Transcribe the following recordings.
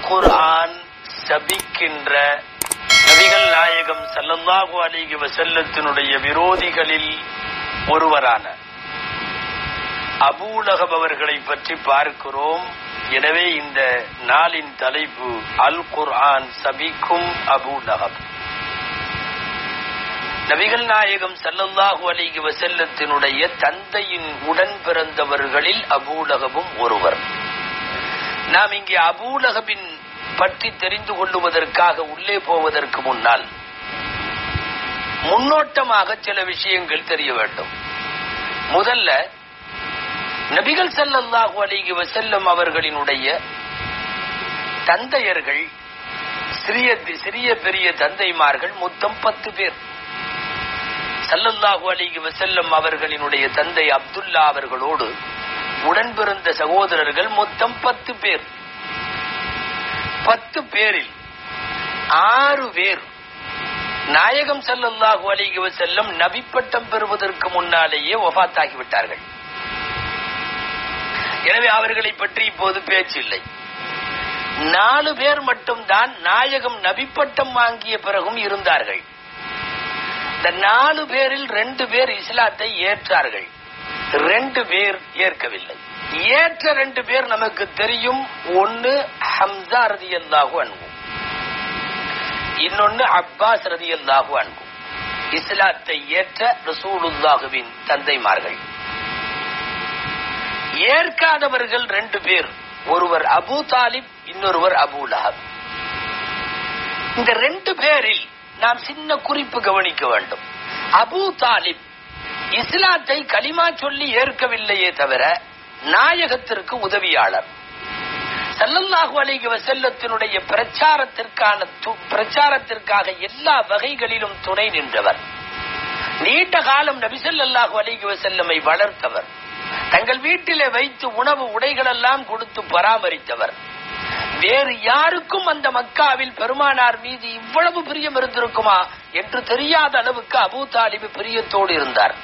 குர்ஆன் சபிக்கின்ற நபிகள் நாயகம் ஸல்லல்லாஹு அலைஹி வஸல்லத்தினுடைய விரோதிகளில் ஒருவரான அபூ லஹப் அவர்களை பற்றி பார்க்கிறோம். எனவே இந்த நாளின் தலைப்பு அல் குர்ஆன் சபிக்கும் அபூ லஹப். நபிகள் நாயகம் ஸல்லல்லாஹு அலைஹி வஸல்லத்தினுடைய தந்தையின் உடன் பிறந்தவர்களில் அபூ லஹபும் ஒருவர். நாம் இங்கே அபூ லஹபின் பற்றி தெரிந்து கொள்ளுவதற்காக உள்ளே போவதற்கு முன்னால் முன்னோட்டமாக சில விஷயங்கள் தெரிய வேண்டும். முதல்ல நபிகள் ஸல்லல்லாஹு அலைஹி வஸல்லம் அவர்களினுடைய தந்தையர்கள் சிறிய பெரிய தந்தைமார்கள் மொத்தம் 10 பேர். ஸல்லல்லாஹு அலைஹி வஸல்லம் அவர்களினுடைய தந்தை அப்துல்லா அவர்களோடு உடன் பிறந்த சகோதரர்கள் மொத்தம் 10 பேர். 10 பேரில் 6 பேர் நாயகம் ஸல்லல்லாஹு அலைஹி வஸல்லம் நபி பட்டம் பெறுவதற்கு முன்னாலேயே வஃபாத்தாகிவிட்டார்கள். எனவே அவர்களை பற்றி இப்போது பேச்சில்லை. 4 பேர் மட்டும்தான் நாயகம் நபி பட்டம் வாங்கிய பிறகும் இருந்தார்கள். இந்த 4 பேரில் 2 பேர் இஸ்லாத்தை ஏற்றார்கள், 2 பேர் ஏற்கவில்லை. ஏற்ற 2 பேர் நமக்கு தெரியும். ஒன்னு ஹம்ஸா ரலியல்லாஹு அன்ஹு, இன்னொன்னு அப்பாஸ் ரலியல்லாஹு அன்ஹு. இஸ்லாத்தை ஏற்ற ரசூலுல்லாஹ்வின் தந்தைமார்கள். ஏற்காதவர்கள் 2 பேர், ஒருவர் அபூ தாலிப், இன்னொருவர் அபூ லஹப். இந்த 2 பேரில் நாம் சின்ன குறிப்பு கவனிக்க வேண்டும். அபூ தாலிப் இஸ்லாத்தை கலிமா சொல்லி ஏற்கவில்லையே தவிர நாயகத்திற்கு உதவியாளர். ஸல்லல்லாஹு அலைஹி வஸல்லத்தினுடைய பிரச்சாரத்திற்காக எல்லா வகைகளிலும் துணை நின்றவர். நீண்ட காலம் நபி ஸல்லல்லாஹு அலைஹி வஸல்லமை வளர்த்தவர். தங்கள் வீட்டிலே வைத்து உணவு உடைகள் எல்லாம் கொடுத்து பராமரித்தவர். வேறு யாருக்கும் அந்த மக்காவில் பெருமானார் மீது இவ்வளவு பிரியம் இருந்திருக்குமா என்று தெரியாத அளவுக்கு அபூ தாலிப் பிரியத்தோடு இருந்தார்.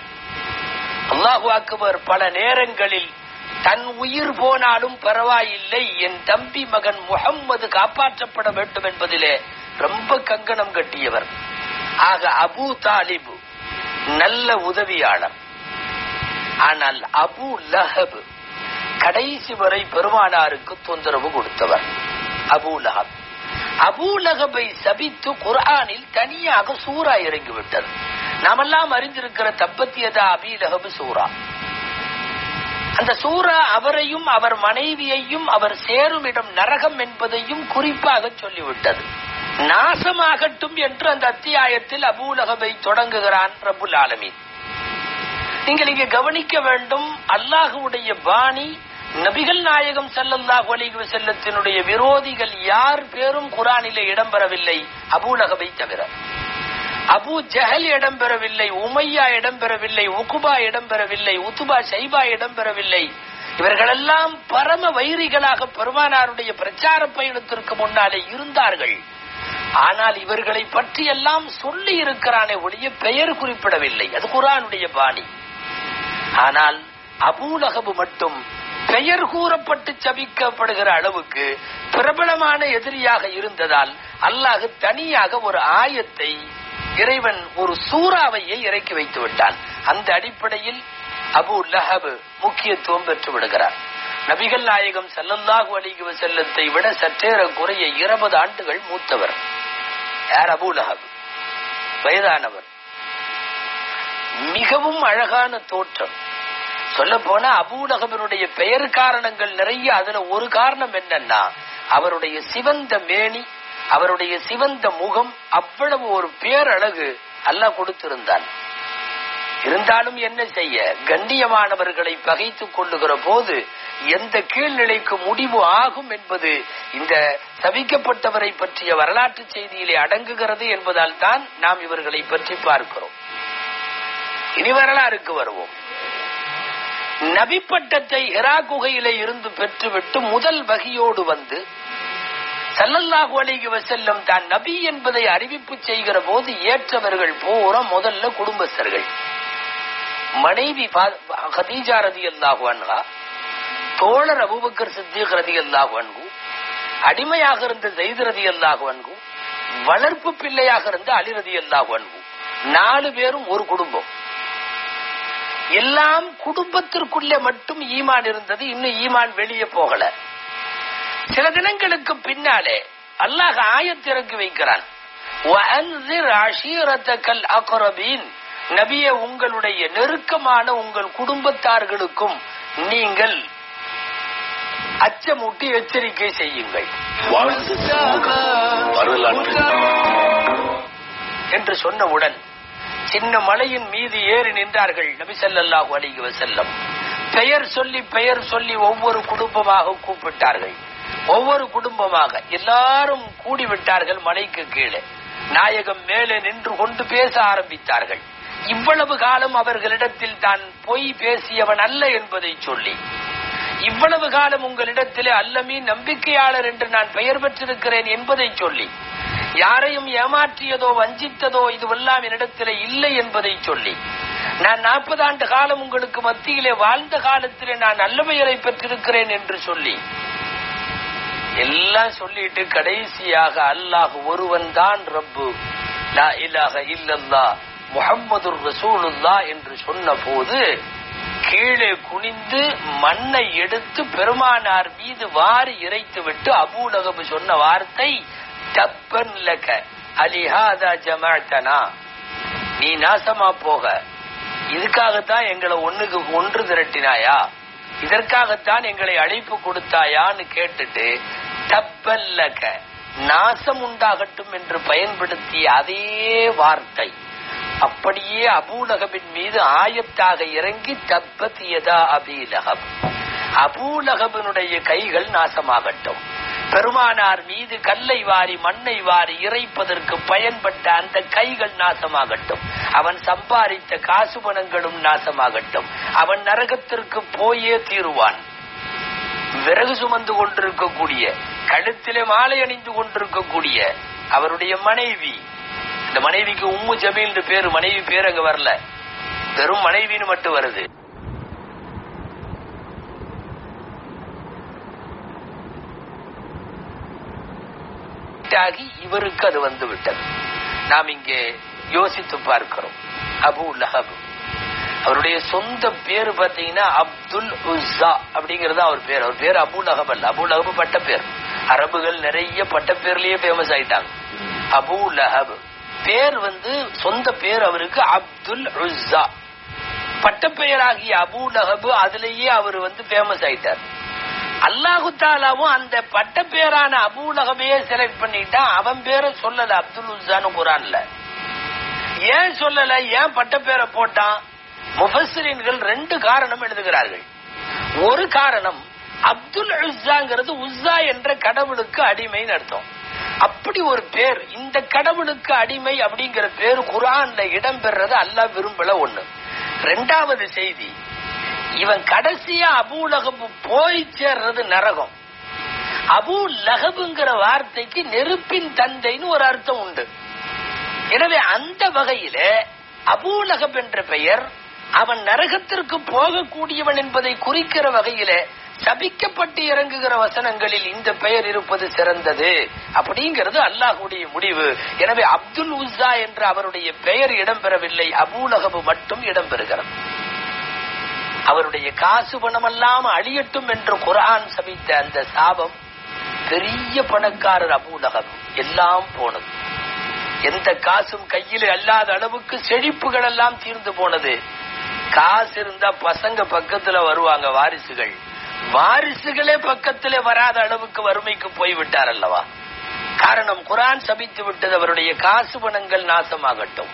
அல்லாஹு அக்பர். பல நேரங்களில் தன் உயிர் போனாலும் பரவாயில்லை, என் தம்பி மகன் முஹம்மது காப்பாற்றப்பட வேண்டும் என்பதிலே ரொம்ப கங்கணம் கட்டியவர். ஆக அபூ தாலிப் நல்ல உதவியாளர். ஆனால் அபூ லஹப் கடைசி வரை பெருமானாருக்கு தொந்தரவு கொடுத்தவர். அபூ லஹப். அபூ லஹபை சபித்து குர்ஆனில் தனியாக சூரா இறங்கிவிட்டது. நாமெல்லாம் அறிந்திருக்கிற தப்பத்தியதா அபீ லஹப் சூரா. அந்த சூரா அவரையும் அவர் மனைவியையும் அவர் சேரும் இடம் நரகம் என்பதையும் குறிப்பாக சொல்லிவிட்டது. நாசமாகட்டும் என்று அந்த அத்தியாயத்தில் அபூ லஹபை தொடங்குகிறான் ரப்புல் ஆலமீன். நீங்கள் இங்கே கவனிக்க வேண்டும், அல்லாஹ்வுடைய பாணி. நபிகள் நாயகம் ஸல்லல்லாஹு அலைஹி வஸல்லத்தினுடைய விரோதிகள் யார் பேரும் குர்ஆனிலே இடம்பெறவில்லை, அபூ லஹபை தவிர. அபூ ஜஹல் இடம்பெறவில்லை, உமையா இடம்பெறவில்லை, உக்பா இடம்பெறவில்லை, உத்பா ஷைபா இடம்பெறவில்லை. இவர்களெல்லாம் பரம வைரிகளாக பெருமானாருடைய பிரச்சார பயணத்திற்கு முன்னாலே இருந்தார்கள். ஆனால் இவர்களை பற்றி எல்லாம் சொல்லி இருக்கிறானே ஒழிய பெயர் குறிப்பிடவில்லை. அது குர்ஆனுடைய பாணி. ஆனால் அபூ லஹப் மட்டும் பெயர் கூறப்பட்டு சபிக்கப்படுகிற அளவுக்கு பிரபலமான எதிரியாக இருந்ததால் அல்லாஹ் தனியாக ஒரு ஆயத்தை, இறைவன் ஒரு சூறாவையை இறக்கி வைத்து விட்டான். அந்த அடிப்படையில் அபூ லஹப் முக்கியத்துவம் பெற்று விடுகிறார். நபிகள் நாயகம் ஸல்லல்லாஹு அலைஹி வஸல்லத்தை விட சற்றேறக்குறைய 20 ஆண்டுகள் மூத்தவர். யார்? Abu Lahab. வயதானவர், மிகவும் அழகான தோற்றம். சொல்ல போனா அபூ லஹபினுடைய பெயர் காரணங்கள் நிறைய. அதுல ஒரு காரணம் என்னன்னா, அவருடைய சிவந்த மேனி, அவருடைய சிவந்த முகம், அவ்வளவு ஒரு பேரழகு அல்லாஹ் கொடுத்திருந்தான். இருந்தாலும் என்ன செய்ய, கண்ணியமானவர்களை பகைத்துக் கொள்ளுகிற போது எந்த கீழ்நிலைக்கு முடிவு ஆகும் என்பது இந்த சபிக்கப்பட்டவரை பற்றிய வரலாற்று செய்தியிலே அடங்குகிறது என்பதால் தான் நாம் இவர்களை பற்றி பார்க்கிறோம். இனி வரலாறுக்கு வருவோம். நபி பட்டத்தை ஹிரா குகையிலே இருந்து பெற்றுவிட்டு முதல் வகியோடு வந்து ஸல்லல்லாஹு அலைஹி வஸல்லம் தான் நபி என்பதை அறிவிப்பு செய்கிற போது ஏற்றவர்கள் பூரா முதல்ல குடும்பஸ்தர்கள். மனைவி கதீஜா ரலியல்லாஹு அன்ஹா, தோழர் அபூபக்கர் சித்திக் ரலியல்லாஹு அன்ஹு, அடிமையாக இருந்த ஸைத் ரலியல்லாஹு அன்ஹு, வளர்ப்பு பிள்ளையாக இருந்த அலி ரலியல்லாஹு அன்ஹு, 4 பேரும் ஒரு குடும்பம். எல்லாம் குடும்பத்திற்குள்ளே மட்டும் ஈமான் இருந்தது, இன்னும் ஈமான் வெளியே போகல. சில தினங்களுக்கு பின்னாலே அல்லாஹ் ஆயத்திறக்கி வைக்கிறான், நபியே, உங்களுடைய நெருக்கமான உங்கள் குடும்பத்தார்களுக்கும் நீங்கள் அச்சமூட்டி எச்சரிக்கை செய்யுங்கள் என்று சொன்னவுடன் சின்ன மலையின் மீது ஏறி நின்றார்கள் நபி ஸல்லல்லாஹு அலைஹி வஸல்லம். பெயர் சொல்லி ஒவ்வொரு குடும்பமாக கூப்பிட்டார்கள். ஒவ்வொரு குடும்பமாக எல்லாரும் கூடிவிட்டார்கள். மலைக்கு கீழே நாயகம் மேலே நின்று கொண்டு பேச ஆரம்பித்தார்கள். இவ்வளவு காலம் அவர்களிடத்தில் தான் பொய் பேசியவன் அல்ல என்பதை சொல்லி, இவ்வளவு காலம் உங்களிடத்திலே அல்லமீ நம்பிக்கையாளர் என்று நான் பெயர் பெற்றிருக்கிறேன் என்பதை சொல்லி, யாரையும் ஏமாற்றியதோ வஞ்சித்ததோ இதுவெல்லாம் என்னிடத்திலே இல்லை என்பதை சொல்லி, நான் 40 ஆண்டு காலம் உங்களுக்கு மத்தியிலே வாழ்ந்த காலத்திலே நான் நல்ல பெயரை பெற்றிருக்கிறேன் என்று சொல்லி எல்லாம் சொல்லிட்டு கடைசியாக அல்லாஹ் ஒருவன் தான் ரப்பு, லா இலாஹ இல்லல்லாஹ் முஹம்மதுர் ரசூலுல்லாஹ் என்று சொன்ன போது கீழே குனிந்து மண்ணை எடுத்து பெருமானார் மீது வாரி இறைத்து விட்டு அபூ லஹப் சொன்ன வார்த்தை, தப்பன் லக அலிஹாதா ஜமஅதனா, நீ நாசமா போக, இதுக்காகத்தான் எங்களை ஒன்று திரட்டினாயா, இதற்காகத்தான் எங்களை அழைப்பு கொடுத்தாயான்னு கேட்டுட்டு தப்பன் லக, நாசம் உண்டாகட்டும் என்று பயன்படுத்திய அதே வார்த்தை அப்படியே அபூ லஹபின் மீது ஆயத்தாக இறங்கி தப்பத் யதா அபீ லஹப், அபூ லஹபினுடைய கைகள் நாசமாகட்டும். பெருமானார் மீது கல்லை வாரி மண்ணை வாரி இறைப்பதற்கு பயன்பட்ட அந்த கைகள் நாசமாகட்டும். அவன் சம்பாதித்த காசு பணங்களும் நாசமாகட்டும். அவன் நரகத்திற்கு போயே தீருவான். விறகு சுமந்து கொண்டிருக்கக்கூடிய, கழுத்திலே மாலை அணிந்து கொண்டிருக்கக்கூடிய அவருடைய மனைவி, இந்த மனைவிக்கு உம்மு ஜமீல் பேரு, மனைவி பேர் அங்க வரல, வெறும் மனைவின்னு மட்டும் வருது. இவருக்கு அது வந்து விட்டது. நாம் இங்கே யோசித்து பார்க்கிறோம். அபூ லஹப் அவருடைய சொந்த பேரு பாத்தீங்கன்னா அப்துல் உஸ்ஸா அப்படிங்கறது அவர் பேர். அவர் பேர் அபூ லஹப் அல்ல. அபூ லஹப் பட்ட பேர். அரபுகள் நிறைய பட்ட பேர்லயே ஃபேமஸ் ஆயிட்டாங்க. அபூ லஹப் பேர் சொந்த பேர் அவருக்கு அப்துல் உஸ்ஸா. பட்ட பெயராகிய அபூ லஹப் அதுலயே அவர் ஃபேமஸ் ஆயிட்டார். அல்லாஹு தாலாவும் அந்த பட்ட பேரான அபூ லஹபையே செலக்ட் பண்ணிட்டா. அவன் பேரை சொல்லல அப்துல் உஸ்ஸான்னு குர்ஆன்ல. ஏன் சொல்லல, ஏன் பட்ட பேரை போட்டான்? முஃபஸ்ஸிரீன்கள் 2 காரணம் எழுதுகிறார்கள். ஒரு காரணம், அப்துல் உஸ்ஸாங்கிறது உஸ்ஸா என்ற கடவுளுக்கு அடிமைன்னு அர்த்தம். அப்படி ஒரு பேர், இந்த கடவுளுக்கு அடிமை அப்படிங்கிற பேர் குர்ஆன்ல இடம்பெறது அல்லாஹ் விரும்பல. ஒண்ணு. 2வது செய்தி, இவன் கடைசியா அபூ லஹப் போய் சேர்றது நரகம். அபூ லஹப்ங்கிற வார்த்தைக்கு நெருப்பின் தந்தைன்னு ஒரு அர்த்தம் உண்டு. எனவே அந்த வகையில அபூ லஹப் என்ற பெயர் அவன் நரகத்திற்கு போகக்கூடியவன் என்பதை குறிக்கிற வகையில சபிக்கப்பட்டு இறங்குகிற வசனங்களில் இந்த பெயர் இருப்பது சிறந்தது அப்படிங்கிறது அல்லாஹ்வுடைய முடிவு. எனவே அப்துல் உஸ்ஸா என்ற அவருடைய பெயர் இடம்பெறவில்லை, அபூ லஹப் மட்டும் இடம்பெறுகிறது. அவருடைய காசு பணமெல்லாம் அழியட்டும் என்று குர்ஆன் சபித்த அந்த சாபம், பெரிய பணக்காரர் அபூ லஹப் எல்லாம் போனது. எந்த காசும் கையில் அல்லாத அளவுக்கு செழிப்புகள் எல்லாம் தீர்ந்து போனது. காசு இருந்தா பசங்க பக்கத்துல வருவாங்க, வாரிசுகளே பக்கத்திலே வராத அளவுக்கு வறுமைக்கு போய்விட்டார் அல்லவா. காரணம், குர்ஆன் சபித்து விட்டது. அவருடைய காசு பணங்கள் நாசமாகட்டும்.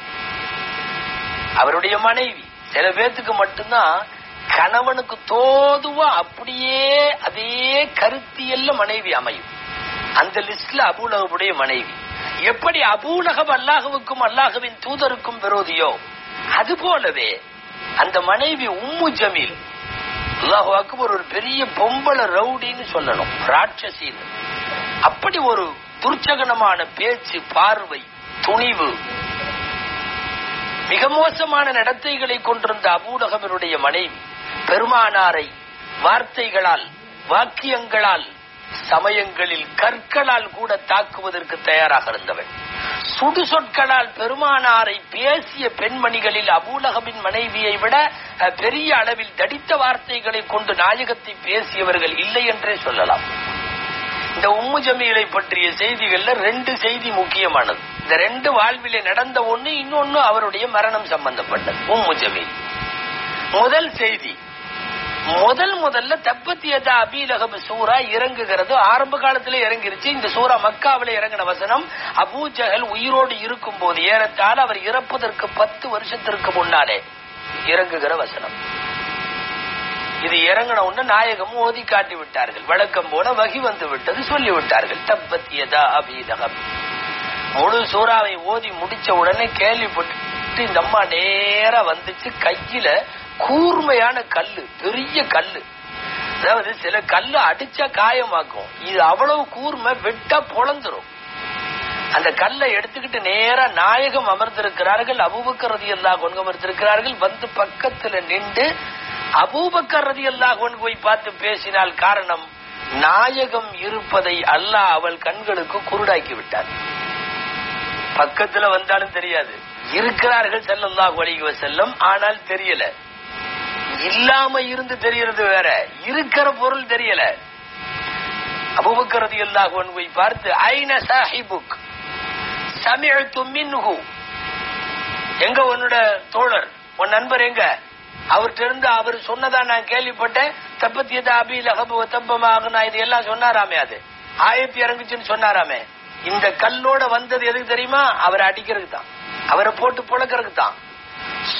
அவருடைய மனைவி, சில பேத்துக்கு மட்டும்தான் கணவனுக்கு தோதுவா அப்படியே அதே கருத்தியல்ல மனைவி அமையும். அந்த லிஸ்ட்ல அபூ லஹபுடைய மனைவி. எப்படி அபூ லஹப் அல்லாஹ்வுக்கும் அல்லாஹ்வின் தூதருக்கும் விரோதியோ, அது போலவே அந்த மனைவி உம்மு ஜமீல், அல்லாஹு அக்பர், ஒரு பெரிய பொம்பளை ரவுடின்னு சொல்லணும், ராட்சசின்னு. அப்படி ஒரு துர்ச்சகனமான பேச்சு, பார்வை, துணிவு, மிக மோசமான நடத்தைகளை கொண்டிருந்த அபூ லஹபினுடைய மனைவி பெருமானாரை வார்த்தைகளால், வாக்கியங்களால் சமயங்களில் கற்களால் கூட தாக்குவதற்கு தயாராக இருந்தவன். சுடு சொற்களால் பெருமானாரை பேசிய பெண்மணிகளில் அபூலகபின் மனைவியை விட பெரிய அளவில் தடித்த வார்த்தைகளை கொண்டு நாயகத்தை பேசியவர்கள் இல்லை என்றே சொல்லலாம். இந்த உம்மு ஜமீலை பற்றிய செய்திகள்ல 2 செய்தி முக்கியமானது. இந்த 2 வாழ்விலே நடந்த ஒண்ணு, இன்னொன்னு அவருடைய மரணம் சம்பந்தப்பட்டது. உம்மு ஜமீல் முதல் செய்தி, முதல்ல தப்பத் யதா அபீ லஹப் சூரா இறங்குகிறது. ஆரம்ப காலத்திலே இறங்கிருச்சு. இந்த சூரா மக்காவிலே இறங்கின வசனம் அபூ ஜஹல் உயிரோடு இருக்கும் போது, ஏறத்தாழ அவர் இறப்பதற்கு 10 வருஷத்திற்கு முன்னாலே இறங்குகிற வசனம். இது இறங்கின உடனே நாயகம் ஓதி காட்டி விட்டார்கள். வழக்கம் போல வகி வந்து விட்டது, சொல்லிவிட்டார்கள் தப்பத் யதா அபீ லஹப். முழு சூறாவை ஓதி முடிச்ச உடனே கேள்விப்பட்டு இந்த அம்மா நேரா வந்துச்சு. கையில கூர்மையான கல்லு, பெரிய கல்லு. அதாவது சில கல்லு அடிச்சா காயமாக்கும், இது அவ்வளவு கூர்மை, வெட்டா பொளந்துரும். அந்த கல்லை எடுத்துக்கிட்டு நேரா நாயகம் அமர்ந்திருக்கிறார்கள். அபூபக்கர் ரலியல்லாஹு அன்ஹு அமர்ந்திருக்கிறார்கள். வந்து பக்கத்துல நின்று அபூபக்கர் ரலியல்லாஹு அன்ஹு போய் பார்த்து பேசினால், காரணம் நாயகம் இருப்பதை அல்லாஹ் அவள் கண்களுக்கு குருடாக்கி விட்டார். பக்கத்துல வந்தாலும் தெரியாது. இருக்கிறார்கள் ஸல்லல்லாஹு அலைஹி வஸல்லம், ஆனால் தெரியல. இல்லாம இருந்து தெரியறது வேற, இருக்கிற பொருள் தெரியல. அபூபக்கர் ரலியல்லாஹு அன்ஹு பார்த்து ஐன சாஹிபுக் சமிஅது மின்ஹு, எங்க உன்னோட தோழர், உன் நண்பர் எங்க? அவர்கிட்ட இருந்து அவர் சொன்னதா நான் கேள்விப்பட்டேன். தப்பத் யதா அபீ லஹப் வ தப்ப மா அக்னா, இது எல்லாம் சொன்னாராமே, அது ஆயத்து இறங்குச்சுன்னு சொன்னாராமே. இந்த கல்லோட வந்தது எதுக்கு தெரியுமா? அவரை அடிக்கிறதுக்கு தான், அவரை போட்டு புழக்கிறதுக்கு தான்.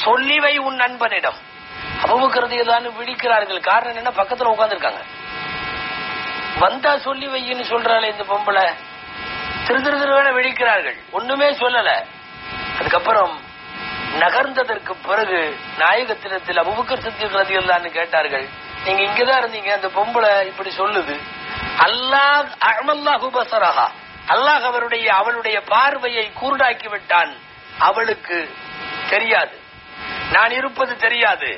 சொல்லி வை உன் நண்பனிடம். அபூபக்கர் எல்லாம் விழிக்கிறார்கள். காரணம் என்ன? பக்கத்துல உட்கார்ந்துருக்காங்க. வந்தா சொல்லி வையின்னு சொல்றாளே இந்த பொம்பளை, திருதிருவேன விழிக்கிறார்கள். ஒண்ணுமே சொல்லல. அதுக்கப்புறம் நகர்ந்ததற்கு பிறகு நாயகத்தினத்தில் அபூபக்கர் சித்திக் ரலியல்லாஹு கேட்டார்கள், நீங்க இங்கதான் இருந்தீங்க, அந்த பொம்பளை இப்படி சொல்லுது. அல்லாஹ் அஅமல்லாஹு பஸரஹா, அல்லாஹ் அவளுடைய பார்வையை குருடாக்கி விட்டான், அவளுக்கு தெரியாது, நான் இருப்பது தெரியாது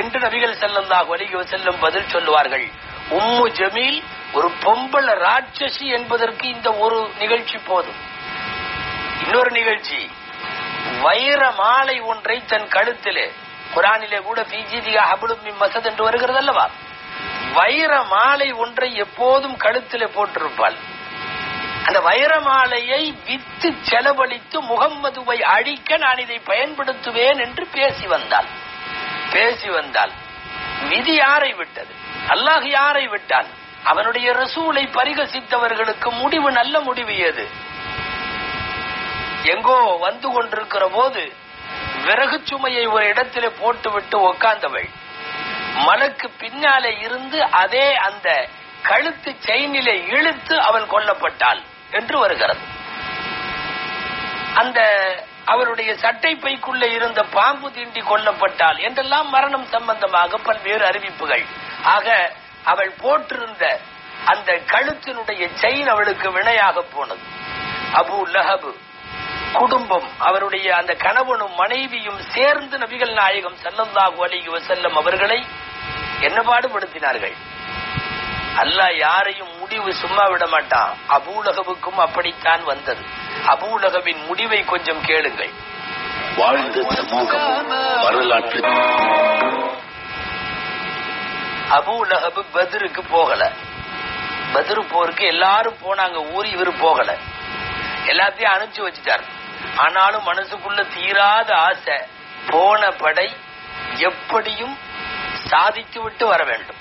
என்று நபிகள் ஸல்லல்லாஹு அலைஹி வஸல்லம் பதில் சொல்லுவார்கள். உம்மு ஜமீல் ஒரு பொம்பளை ராட்சசி என்பதற்கு இந்த ஒரு நிகழ்ச்சி போதும். இன்னொரு நிகழ்ச்சி, வைர மாலை ஒன்றை தன் கழுத்திலே, குர்ஆனிலே கூட ஃபீஜிதியா ஹப்லும் மின் மஸத் என்று வருகிறது அல்லவா, வைர மாலை ஒன்றை எப்போதும் கழுத்திலே போட்டிருப்பாள். அந்த வைர மாலையை வித்து செலவழித்து முகம்மதுவை அழிக்க நான் இதை பயன்படுத்துவேன் என்று பேசி வந்தாள். விதி யாரை விட்டது? அல்லாஹ் யாரை விட்டான்? அவனுடைய ரசூலை பரிகசித்தவர்களுக்கு முடிவு நல்ல முடிவு ஏது? எங்கோ வந்து கொண்டிருக்கிற போது விறகு சுமையை ஒரு இடத்திலே போட்டுவிட்டு உட்கார்ந்தவள் மலக்கு பின்னாலே இருந்து அதே அந்த கழுத்து செயினிலே இழுத்து அவள் கொல்லப்பட்டாள் என்று வருகிறது. அந்த அவருடைய சட்டை பைக்குள்ளே இருந்த பாம்பு தீண்டி கொல்லப்பட்டாள் என்றெல்லாம் மரணம் சம்பந்தமாக பல்வேறு அறிவிப்புகள். ஆக அவள் போட்டிருந்த அந்த கழுத்தினுடைய செயின் அவளுக்கு வினையாக போனது. அபூ லஹப் குடும்பம், அவருடைய அந்த கணவனும் மனைவியும் சேர்ந்து நபிகள் நாயகம் ஸல்லல்லாஹு அலைஹி வஸல்லம் அவர்களை என்ன பாடுபடுத்தினார்கள். அல்லாஹ் யாரையும் முடிவு சும்மா விட மாட்டான். அபூ லஹபுக்கும் அப்படித்தான் வந்தது. அபூ லஹபின் முடிவை கொஞ்சம் கேளுங்கள். வாழ்ந்த சமூகம் வரலாற்று. அபூ லஹப் பத்ருக்கு போகல. பத்ரு போருக்கு எல்லாரும் போனாங்க, ஊர் இவர் போகல. எல்லாத்தையும் அனுப்பிச்சு வச்சுட்டார். ஆனாலும் மனசுக்குள்ள தீராத ஆசை, போன படை எப்படியும் சாதித்து விட்டு வர வேண்டும்.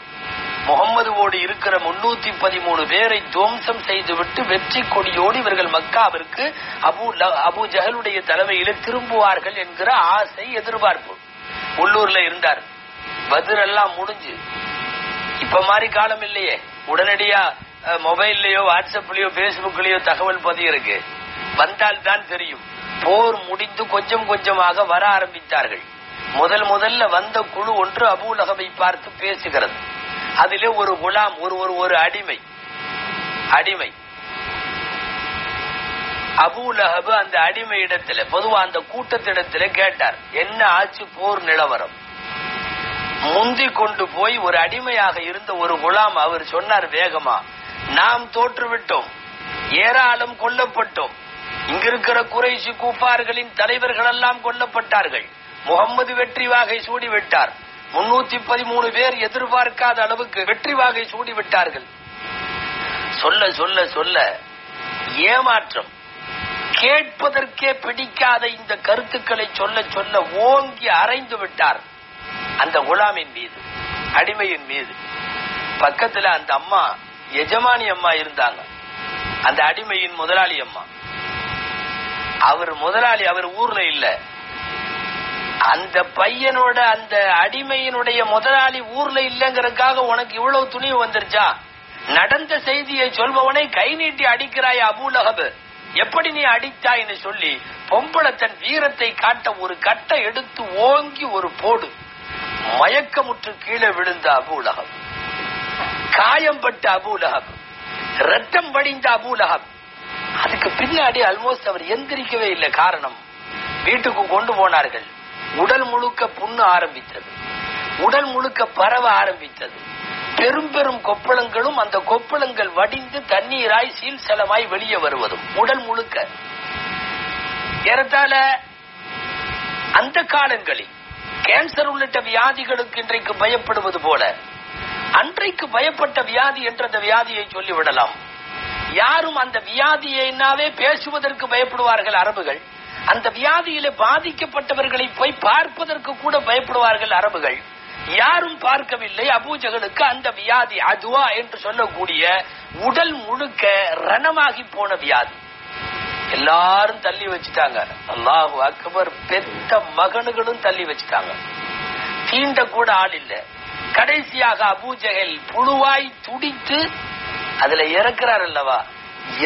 முகம்மதுவோடு இருக்கிற 313 பேரை துவம்சம் செய்துவிட்டு வெற்றி கொடியோடு இவர்கள் மக்காவிற்கு அபூ ஜஹலுடைய தலைமையில திரும்புவார்கள் என்கிற ஆசை, எதிர்பார்ப்பு உள்ளூர்ல இருந்தார். பத்ர் எல்லாம் முடிஞ்சு, இப்ப மாதிரி காலம் இல்லையே, உடனடியா மொபைல்லயோ வாட்ஸ்அப்லயோ பேஸ்புக்லயோ தகவல் பதியிருக்கு. வந்தால் தான் தெரியும். போர் முடிந்து கொஞ்சம் கொஞ்சமாக வர ஆரம்பித்தார்கள். முதல்ல வந்த குழு ஒன்று அபூ லஹபை பார்த்து பேசுகிறது. அதிலே ஒரு குலாம், ஒரு அடிமை. அபூ லஹப் அந்த அடிமை இடத்துல, பொதுவா அந்த கூட்டத்திடத்துல கேட்டார், என்ன ஆச்சு போர் நிலவரம்? முந்தி கொண்டு போய் ஒரு அடிமையாக இருந்த ஒரு குலாம் அவர் சொன்னார் வேகமா, நாம் தோற்றுவிட்டோம், ஏராளம் கொல்லப்பட்டோம். இங்கிருக்கிற குறைஷி கூஃபார்களின் தலைவர்கள் எல்லாம் கொல்லப்பட்டார்கள். முகம்மது வெற்றி வாகை சூடிவிட்டார். 313 பேர் எதிர்பார்க்காத அளவுக்கு வெற்றி வாகை சூடிவிட்டார்கள். சொல்ல சொல்ல சொல்ல ஏமாற்றம், கேட்பதற்கே பிடிக்காத இந்த கருத்துக்களை சொல்ல சொல்ல ஓங்கி அரைந்து விட்டார் அந்த குலாமின் மீது, அடிமையின் மீது. பக்கத்துல அந்த அம்மா எஜமானி அம்மா இருந்தாங்க, அந்த அடிமையின் முதலாளி அம்மா. அவர் முதலாளி, அவர் ஊர்ல இல்ல. அந்த பையனோட அந்த அடிமையினுடைய முதலாளி ஊர்ல இல்லங்கிறதுக்காக உனக்கு இவ்வளவு துணிவு வந்துருச்சா? நடந்த செய்தியை சொல்பவனை கை நீட்டி அடிக்கிறாய் அபூ லஹப், எப்படி நீ அடித்தாய்னு சொல்லி பொம்பளை தன் வீரத்தை காட்ட ஒரு கட்டை எடுத்து ஓங்கி ஒரு போடு. மயக்கமுற்று கீழே விழுந்த அபூ லஹப், காயம்பட்ட அபூ லஹப், ரத்தம் வடிந்த அபூ லஹப். அதுக்கு பின்னாடி ஆல்மோஸ்ட் அவர் எந்திரிக்கவே இல்லை. காரணம், வீட்டுக்கு கொண்டு போனார்கள். உடல் முழுக்க புண்ணு ஆரம்பித்தது, உடல் முழுக்க பரவ ஆரம்பித்தது. பெரும் பெரும் கொப்பளங்களும் அந்த கொப்பளங்கள் வடிந்து தண்ணீராய் சீல்சலமாய் வெளியே வருவதும் உடல் முழுக்க. ஏறத்தாழ அந்த காலங்களில் கேன்சர் உள்ளிட்ட வியாதிகளுக்கு இன்றைக்கு பயப்படுவது போல அன்றைக்கு பயப்பட்ட வியாதி என்ற அந்த வியாதியை சொல்லிவிடலாம். யாரும் அந்த வியாதியினாவே பேசுவதற்கு பயப்படுவார்கள் அரபுகள். அந்த வியாதியிலே பாதிக்கப்பட்டவர்களை போய் பார்ப்பதற்கு கூட பயப்படுவார்கள் அரபுகள். யாரும் பார்க்கவில்லை. அபூஜகளுக்கு அந்த வியாதி அதுவா என்று சொல்லக்கூடிய உடல் முழுக்க ரணமாகி போன வியாதி. எல்லாரும் தள்ளி வச்சுட்டாங்க. அல்லாஹு அக்பர். பெத்த மகனுகளும் தள்ளி வச்சுட்டாங்க. தீண்ட கூட ஆள் இல்ல. கடைசியாக அபூஜஹல் புழுவாய் துடித்து அதுல இறக்கிறார் அல்லவா,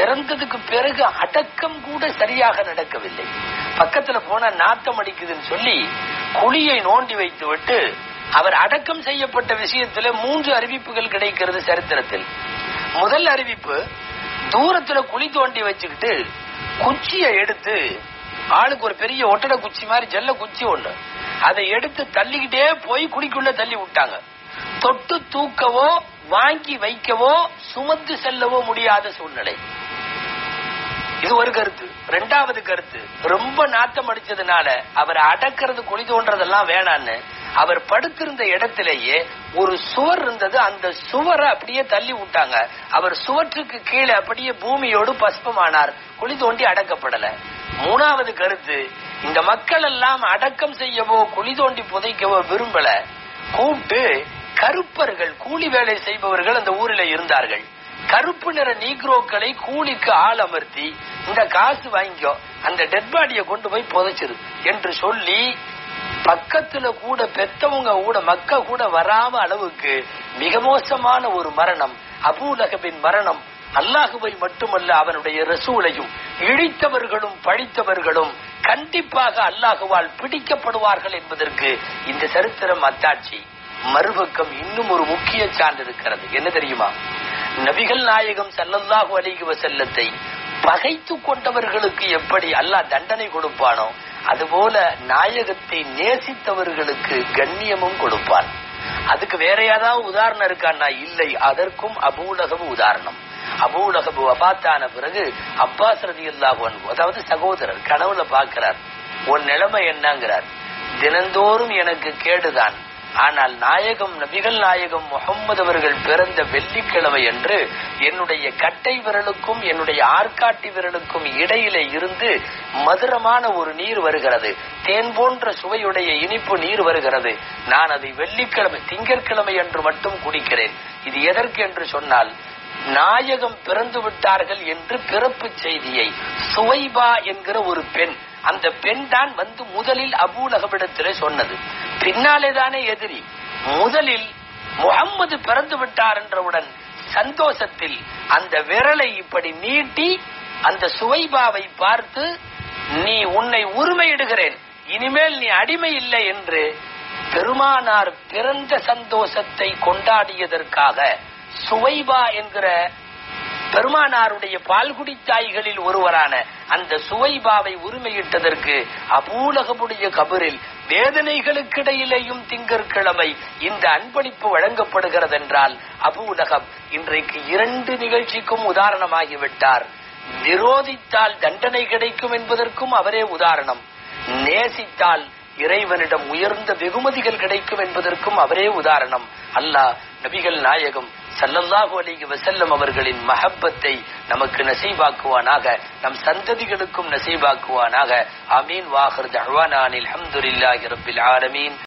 இறந்ததுக்கு பிறகு அடக்கம் கூட சரியாக நடக்கவில்லை. பக்கத்துல போனா நாத்தம் அடிக்குதுன்னு சொல்லி குழியை நோண்டி வைத்து விட்டு அவர் அடக்கம் செய்யப்பட்ட விஷயத்துல 3 அறிவிப்புகள் கிடைக்கிறது சரித்திரத்தில். முதல் அறிவிப்பு, தூரத்துல குழி தோண்டி வச்சுக்கிட்டு குச்சியை எடுத்து, ஆளுக்கு ஒரு பெரிய ஒட்டட குச்சி மாதிரி ஜல்ல குச்சி ஒண்ணு, அதை எடுத்து தள்ளிக்கிட்டே போய் குழிக்குள்ள தள்ளி விட்டாங்க. தொட்டு தூக்கவோ வாங்கி வைக்கவோ சுமந்து செல்லவோ முடியாத சூழ்நிலை. இது ஒரு கருத்து. 2வது கருத்து, ரொம்ப நாத்தம் அடிச்சதுனால அவர் அடக்கிறது குழி தோன்றதெல்லாம் வேணான்னு அவர் படுத்திருந்த இடத்திலேயே ஒரு சுவர் இருந்தது, அந்த சுவரை அப்படியே தள்ளி விட்டாங்க. அவர் சுவற்றுக்கு கீழே அப்படியே பூமியோடு பஸ்பமானார், குழி தோண்டி அடக்கப்படல. 3வது கருத்து, இந்த மக்கள் எல்லாம் அடக்கம் செய்யவோ குழி தோண்டி புதைக்கவோ விரும்பல. கூப்பிட்டு கருப்பர்கள், கூலி வேலை செய்பவர்கள் அந்த ஊரில் இருந்தார்கள். கருப்பு நிற நீக்ரோக்களை கூலிக்கு ஆள் அமர்த்தி, இந்த காசு வாங்கிக்கோ, அந்த டெட் பாடியை கொண்டு போய் புதைச்சிரு என்று சொல்லி பக்கத்துல கூட பெத்தவங்க கூட மக்க கூட வராம அளவுக்கு மிக மோசமான ஒரு மரணம். அபூ லஹபின் மரணம் அல்லாஹுவை மட்டுமல்ல அவனுடைய ரசூலையும் இழித்தவர்களும் பழித்தவர்களும் கண்டிப்பாக அல்லாஹுவால் பிடிக்கப்படுவார்கள் என்பதற்கு இந்த சரித்திரம் அத்தாட்சி. மறுபக்கம் இன்னும் ஒரு முக்கிய சான்று இருக்கிறது. என்ன தெரியுமா? நபிகள் நாயகம் ஸல்லல்லாஹு அலைஹி வஸல்லத்தை பகைத்து கொண்டவர்களுக்கு எப்படி அல்லாஹ் தண்டனை கொடுப்பானோ அதுபோல நாயகத்தை நேசித்தவர்களுக்கு கண்ணியமும் கொடுப்பான். அதுக்கு வேற ஏதாவது உதாரணம் இருக்கான்னா இல்லை. அதற்கும் அபூ லஹப் உதாரணம். அபூ லஹப் வஃபாத்தான பிறகு அப்பாஸ் ரலியல்லாஹு அன்ஹு, அதாவது சகோதரர், கனவுல பார்க்கிறார். உன் நிலைமை என்னங்கிறார். தினந்தோறும் எனக்கு கேடுதான், ஆனால் நாயகம் நபிகள் நாயகம் முஹம்மது அவர்கள் பிறந்த வெள்ளிக்கிழமை என்று என்னுடைய கட்டை விரலுக்கும் என்னுடைய ஆற்காட்டி விரலுக்கும் இடையிலே இருந்து மதுரமான ஒரு நீர் வருகிறது, தேன் போன்ற சுவையுடைய இனிப்பு நீர் வருகிறது. நான் அதை வெள்ளிக்கிழமை திங்கட்கிழமை என்று மட்டும் குடிக்கிறேன். இது எதற்கு என்று சொன்னால், நாயகம் பிறந்து விட்டார்கள் என்று பிறப்பு செய்தியை சுவைபா என்கிற ஒரு பெண், அந்த பெண் தான் வந்து முதலில் அபூ லஹபிடத்திலே சொன்னது. பின்னாலே தானே எதிரி. முதலில் முஹம்மது பிறந்து விட்டார் என்றவுடன் சந்தோஷத்தில் அந்த விரலை இப்படி நீட்டி அந்த சுவைபாவை பார்த்து, நீ உன்னை உரிமையிடுகிறேன், இனிமேல் நீ அடிமை இல்லை என்று பெருமானார் பிறந்த சந்தோஷத்தை கொண்டாடியதற்காக சுவைபா என்கிற பெருமானாருடைய பால்குடி தாய்களில் ஒருவரான அந்த சுவைபாவை உரிமையிட்டதற்கு அபூலகமுடைய கபரில் வேதனைகளுக்கிடையிலேயும் திங்கட்கிழமை இந்த அன்பளிப்பு வழங்கப்படுகிறது என்றால் அபூலகம் இன்றைக்கு 2 நிகழ்ச்சிக்கும் உதாரணமாகிவிட்டார். விரோதித்தால் தண்டனை கிடைக்கும் என்பதற்கும் அவரே உதாரணம், நேசித்தால் இறைவனிடம் உயர்ந்த வெகுமதிகள் கிடைக்கும் என்பதற்கும் அவரே உதாரணம். அல்லாஹ் நபிகள் நாயகம் ஸல்லல்லாஹு அலைஹி வஸல்லம் அவர்களின் மஹப்பத்தை நமக்கு நசீபாக்குவானாக, நம் சந்ததிகளுக்கும் நசீபாக்குவானாக. ஆமீன். வாஹிர் தஅவானா அல்ஹம்துலில்லாஹி ரப்பில் ஆலமீன்.